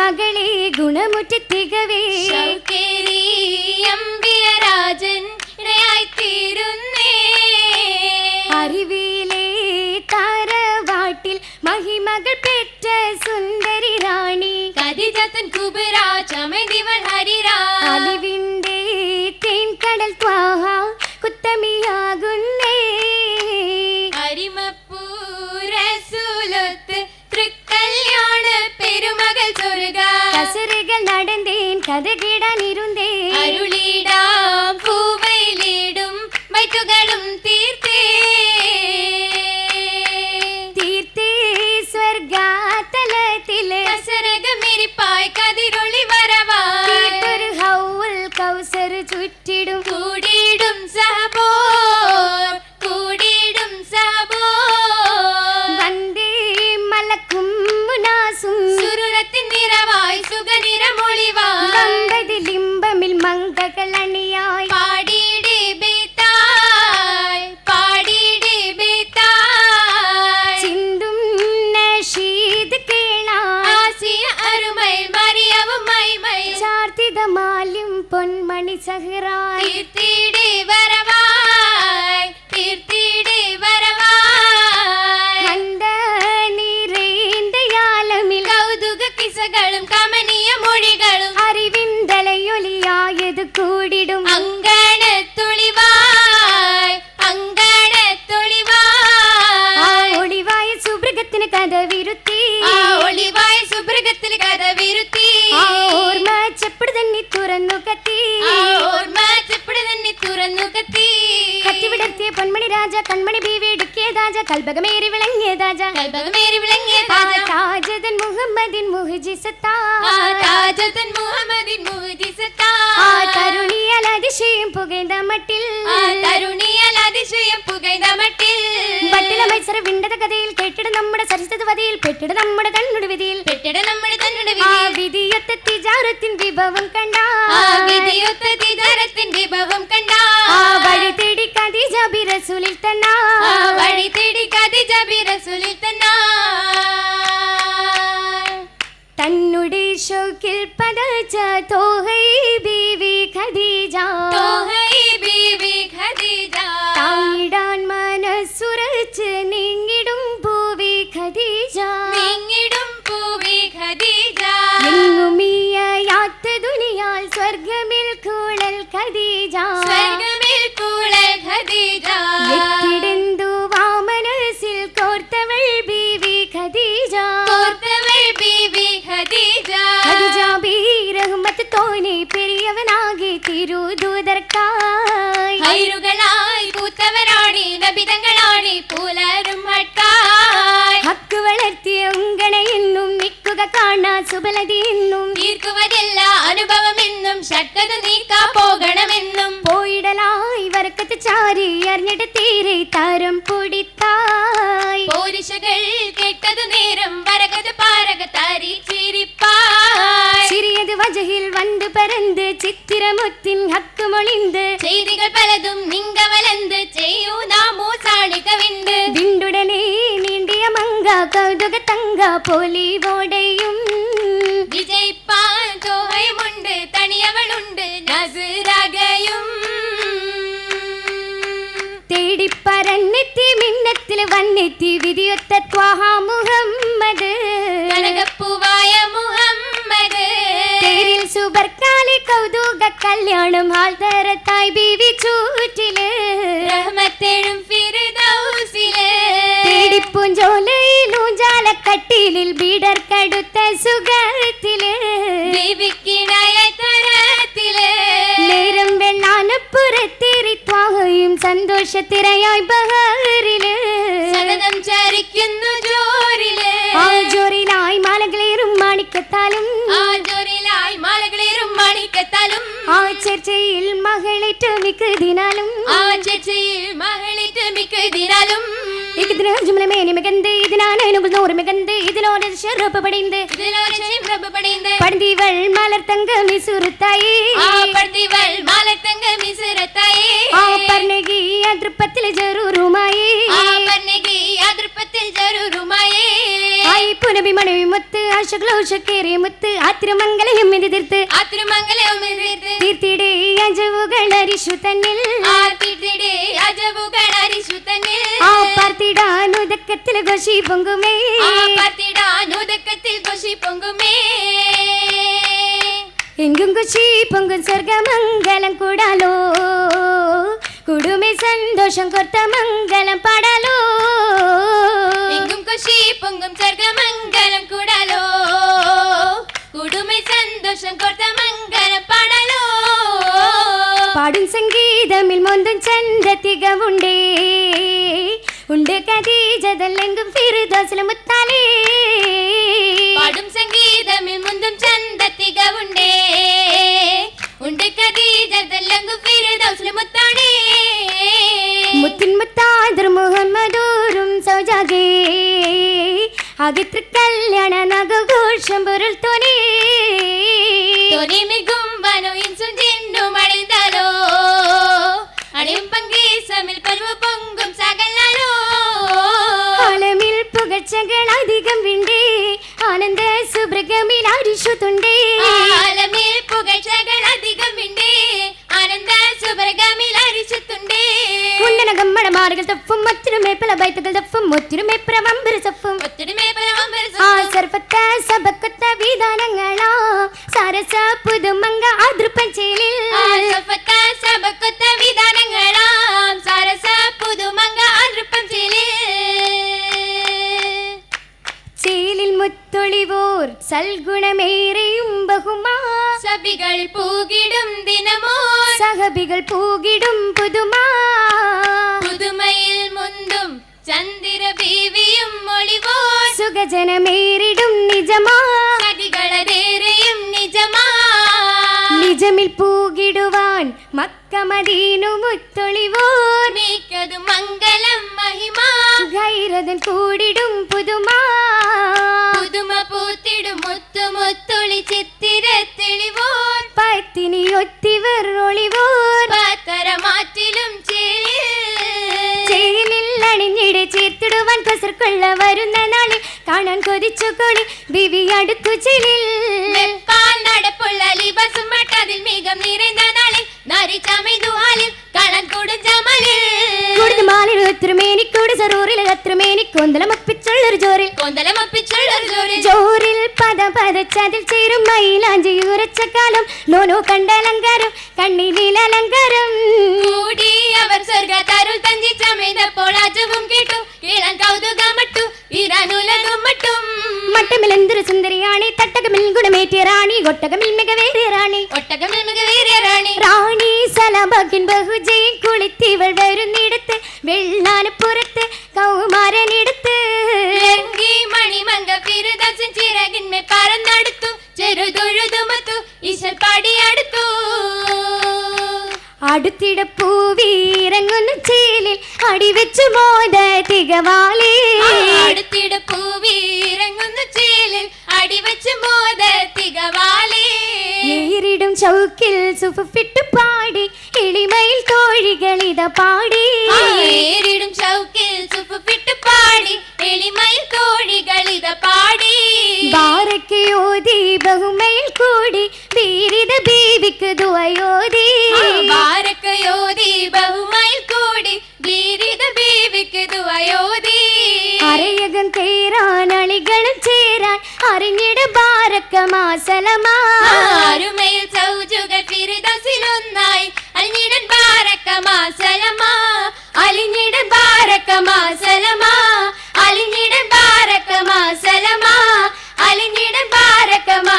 മകളെ ഗുണമുറ്റ തികവേ അമ്പിയരാജൻ ഇടയായിത്തീരുന്നേ അറിവിലെ താരവാട്ടിൽ മഹിമകൾ പെറ്റ സുന്ദരി റാണി ഖദീജത്തുൻ കുബ്ര ചമദിവൾ ഹരിരാ അലിവിന്റെ തേൻകടൽ ത്വാഹ കുത്തമിയാകുന്നേ അരിമപ്പൂരസൂലത്ത് തൃക്കല്യാണ പെരുമകൾ ചൊരുക കസറുകൾ നടന്നേൻ കഥ കേടാനിരുന്നേ അരുളിടാം പൂവയിലിടും വൈറ്റുകളും തീർത്തേ സ്വർഗാതലത്തില് കസരകമിരിപ്പായി കതിരൊളി വരവായി ഹൗൽ കൗസർ ചുറ്റിടും കൂടിയിടും സഹബോ വന്ദേ മലക്കും മുനാസും സുരുരത്തിൻ നിറവായി സുഖനിറമൊളിവായി ദമ്പതിലിംബമിൽ മംഗകൾ അണിയായി പാടിയിടേ ബേത്തായ് ചിന്തും നശീദ് കേളാൻ ആസിയ അരുമൈ മറിയവും മൈമൈ ചാർത്തിതമാലും പൊന്മണി സഹറായി തീർത്തിടേ വരവായ് ഹന്ത നിറേന്തയാലമിൽ കൗതുക കിസകളും കമനീയ മൊഴികളും അറിവിന്തലയൊലിയായത് കൂടിടും അങ്കണത്തുളിവായ് ഒളിവായ സുബ്രഗത്തിന് കഥ വിരുത്തി ഒളിവായ സുബ്രഗത്തിൽ കഥ വിരുത്തി ഓർമ്മ ചെപ്പട് തന്നെ തുറന്നു കത്തി കത്തി വിടർത്തിയ പൊന്മണി രാജ കൺമണി ബീവി ഇടുക്കിയ താജ കൽബകമേറി വിളങ്ങിയ താജ താജതൻ മുഹമ്മദിൻ മുഹജിസത്താ തരുണിയാൽ അതിശയം പുകൈന്ത മട്ടിൽ പട്ടില മത്സര വിണ്ടത കഥയിൽ കേട്ടിട നമ്മുടെ സരിസ്ഥിത വതിയിൽ പെട്ടിട നമ്മുടെ തന്നുടെ വിധിയിൽ വിധിയൊത്ത തിജാറത്തിൻ വിഭവം കണ്ട വഴി തേടി ഖദീജ ബി റസൂലിൽ തന്നാ തന്നുടെ ഷൗക്കിൽ പതച്ച തോഹൈ ബീവി ഖദീജ തായിടാൻ മനസ്സുറച്ച് നീങ്ങിടും പൂവി ഖദീജ എങ്ങുമിയാത്ത ദുനിയാൽ സ്വർഗമിൽ കൂളൽ ഖദീജ എത്തിടെന്തു വാമനസിൽ കോർത്തവൾ ബീവി ഖദീജ ഖദീജ ബി റഹ്മത്ത് തോനെ പെരിയവനാകെ തിരുദൂതർക്കായി ഹൈറുകളായി പൂത്തവരാണി നബിതങ്ങളാണി പൂലരും ഹട്ടായി ഹക്ക് വളർത്തിയ ഉങ്കണയെന്നും നിക്കുക കാണാ സുബലതി എന്നും തീർക്കുവതില്ല അനുഭവമെന്നും ഷട്ടത് നീക്കാ പോകണമെന്നും പോയിടലായി വരക്കത്ത് ചാരി അറിഞ്ഞിട്ട് തീരെ താരം പൊടിത്തായി പോരിശകൾ കേട്ടത് നേരം വരകത് പാരക താരി ചിരിപ്പായി ചിരിയത് വജഹിൽ വണ്ട് പരந்து ചിത്തിരമുത്തിൻ ഹക്ക് മൊളിந்து ചെയ്തികൾ പലതും നിങ്ക വലന്ത് ചെയ്യൂ നാമോ സാളികവിണ്ട് വിണ്ടുടനെ നീണ്ടിയ മങ്ക കൗതുക തങ്ക പൊലിവോടെയും വിജയിപ്പാൻ തോഹയുമുണ്ട് തണിയവളുണ്ട് നസുരകയും തേടിപ്പരന്നെത്തി മിന്നത്തിൽ വന്നെത്തി വിധിയൊത്ത ത്വാഹ മുഹമ്മദ് കനകപ്പൂവായ മുഹമ്മദ് തേരിൽ സുബർക്കാലി കൗതുക കല്യാണം ഹാൽതരത്തായി ബീവി ചൂറ്റില് റഹ്മത്തേഴും ഫിർദൗസില് തേടിപ്പൂഞ്ചോലയിലൂഞ്ചാലക്കട്ടിലിൽ ബീഡർ കടുത്ത സുഖത്തില് ബീവിക്കിടയ തരത്തില് നേരം വെള്ളാനപ്പുറത്തേറി ത്വാഹയും സന്തോഷത്തിരയായി ബഹറില് സതതം ചരിക്കുന്നു ജോറില് ആ ജോറിലായി മാലകളേറും മാണിക്കത്താലും മാണിക്കത്താലും ആ ചർച്ചയിൽ മകളേറ്റ മിക്കതിനാലും മിക്കതിനാലും ഇതിന് ജുമല മേനി മികந்து ഇതിനാണ് നൂറ് മികந்து ഇതിനോട് ഷെറപ്പ് പടിந்து പടിന്തിവൾ മലർ തങ്ക മിസുറുത്തായി ആ പർണകി അതൃപ്പത്തിൽ ജറൂറുമായി ആയി പുനബി മണവി മുത്ത് ആശുക്ലോഷക്കേറിയ മുത്ത് ആതിരുമംഗലം എതിർത്ത് തീർത്തിടേ അജവുകൾ അരിശു തന്നിൽ ആ പാർത്തിടാനുദക്കത്തിൽ ഘോഷി പൊങ്കുമേ എങ്കും ഘോഷി പൊങ്കും സ്വർഗമംഗലം കൂടാലോ കുടുമേ സന്തോഷം കൊർത്ത മംഗലം പാടാലോ പൊങ്കും സ്വർഗമംഗലം കൂടാലോ കുടുമേ സന്തോഷം കൊർത്ത മംഗലം പാടാലോ പാടും സംഗീതമിൽ മൊന്തും ചന്ദ്രത്തികവുണ്ടേ ഉണ്ട് കദീജതല്ലെങ്കും ഫിർദൗസിലെ മുത്താലേ പാടും സംഗീതമിൽ മുന്തും ചന്തത്തികവുണ്ടേ ഉണ്ട് കദീജതല്ലെങ്കും ഫിർദൗസിലെ മുത്താണേ മുത്തിൻ മുത്താദർ മുഹമ്മദൂരും സൗജാഗേ അകിത്ര കല്യാണ നഗഘോഷം പൊരുൾ തോനേ മികും വനോ ഇൻസും ജിന്നും അണിந்தாലോ അണിയും പങ്കീസമിൽ പരുവ് പൊങ്കും സകലാലോ ആലമിൽ പുകഴ്ചകൾ അധികം വിണ്ടേ ആനന്ദ സുബ്രഗമിൽ അരിശു തുണ്ടേ ആലമിൽ പുകഴ്ചകൾ അധികം വിണ്ടേ ആനന്ദ സുബ്രഗമിൽ അരിശുത്തുണ്ടേ ഉണ്ടനകമ്മട മാറുകൾ തപ്പും ഒത്തിരുമേ പല ബൈത്തുകൾ തപ്പും ഒത്തിരുമേ പ്രമമ്പര സപ്പും ആ സർവത്ത സബക്കത്ത വിധാനങ്ങളാ സരസ പുതുമങ്ക അതൃപ്പഞ്ചേലിൽ സബക്കത്ത വിധാനങ്ങളാം സരസ പുതുമങ്ക അതൃപ്പഞ്ചേലിൽ ചേലിൽ മുത്തൊളിവോർ സൽഗുണമേറെയും ബഹുമാ സബികൾ പൂകിടും ദിനമോ സഹബികൾ പൂകിടും പുതുമാ പുതുമയിൽ മുന്തും ചന്ദ്ര ബീവിയും ഒളിവോ സുഖജനമേറിടും നിജമാ സഖികളതേറെയും നിജമാ നിജമിൽ പൂകിടുവാൻ മക്ക മദീനു മുത്തൊളിവോർ നീക്കതു മംഗളം മഹിമാ ഗൈരതൻ കൂടിടും പുതുമാ പുതുമ പൂത്തിടും മുത്തു മുത്തൊളി ചിത്തിര തെളിവോർ പത്തിനി ഒത്തിവർ ഒളിവോർ പത്തര മാറ്റിലും ചേലിൽ അണിഞ്ഞിടെ ചേർത്തിടുവാൻ കസർക്കൊള്ള വരുന്ന നാളിൽ കാണാൻ കൊതിച്ചു കൊളി ബിവി അടുത്തു ചെലിൽ വെപ്പാൻ നടപ്പുള്ള ലിബസും മട്ടതിൽ മികം നിറയുന്ന നാളിൽ നരിച്ചമൈതുഹാലിൽ കാണാൻ കൂടും ജമലിൽ കൂടുതൽ മാലിൽ ഒത്തിരുമേനിക്കൂട് സറൂറിൽ അത്രമേനി കൊന്തലമൊപ്പിച്ചുള്ളൊരു ജോറിൽ കൊന്തലമൊപ്പിച്ചുള്ളൊരു ജോറിൽ ജോറിൽ പദപദച്ചതിൽ ചേരും മയിലാഞ്ചിയുറച്ച കാലം നോനോ കണ്ടലങ്കാരം കണ്ണിലലങ്കാരം കൂടി അവർ സ്വർഗത്താരുൾ തഞ്ചി ചമയ്തപ്പോൾ അജവും കേട്ടു കീഴാൻ കൗതുകമട്ടു ഇരാനുലകും മട്ടും മട്ടമിലെന്തൊരു സുന്ദരിയാണി തട്ടകമിൽ ഗുണമേറ്റിയ റാണി ഒട്ടകമിൽ മികവേറിയ റാണി ഒട്ടകമിൽ മികവേറിയ റാണി റാണി സലഭകിൻ ബഹുജയും കുളിത്തിവൾ വരുന്നിടത്ത് വെള്ളാനപ്പുറത്ത് കൗമാരനെടുത്ത് ലങ്കി മണിമങ്ക ഫിർദൗസിൻ ചിറകിന്മേ പറന്നടുത്തു ചെറുതൊഴുതുമത്തു ഈശ്വർ പാടിയടുത്തു അടുത്തിട പൂവിറങ്ങുന്നു ചേലിൽ അടിവെച്ചു മോദ തികവാലേ അടുത്തിട പൂവിറങ്ങുന്നു ചേലിൽ അടിവെച്ച് മോദ തികവാലേ ഏറിടും ചൗക്കിൽ സുഫിട്ട് പാടി എളിമയിൽ കോഴികളിത പാടി ഏറിടും ചൗക്കിൽ സുപ്പിട്ട് പാടി എളിമയിൽ കോഴികളിത പാടി ബാരക്കയോതി ബഹുമയിൽ കൂടി ബീരിത ബീവിക്ക് ദുവയോതി ബാരക്കയോതി ബഹുമയിൽ കൂടി ബീരിത ബീവിക്ക് ദുവയോതി അരയകം കേറാൻ അളികളും ചേരാൻ അറിഞ്ഞിട ബാരക്ക മാസലമാ അരുമയിൽ സൗജുകൾ ഫിർദൗസിലൊന്നായി അലിഞ്ഞിടൻ ബാരക്കമാ സലമാ അലിഞ്ഞിടൻ ബാരക്കമാ സലമാ അലിഞ്ഞിടൻ ബാരക്കമാ സലമാ അലിഞ്ഞിടൻ ബാരക്കമാ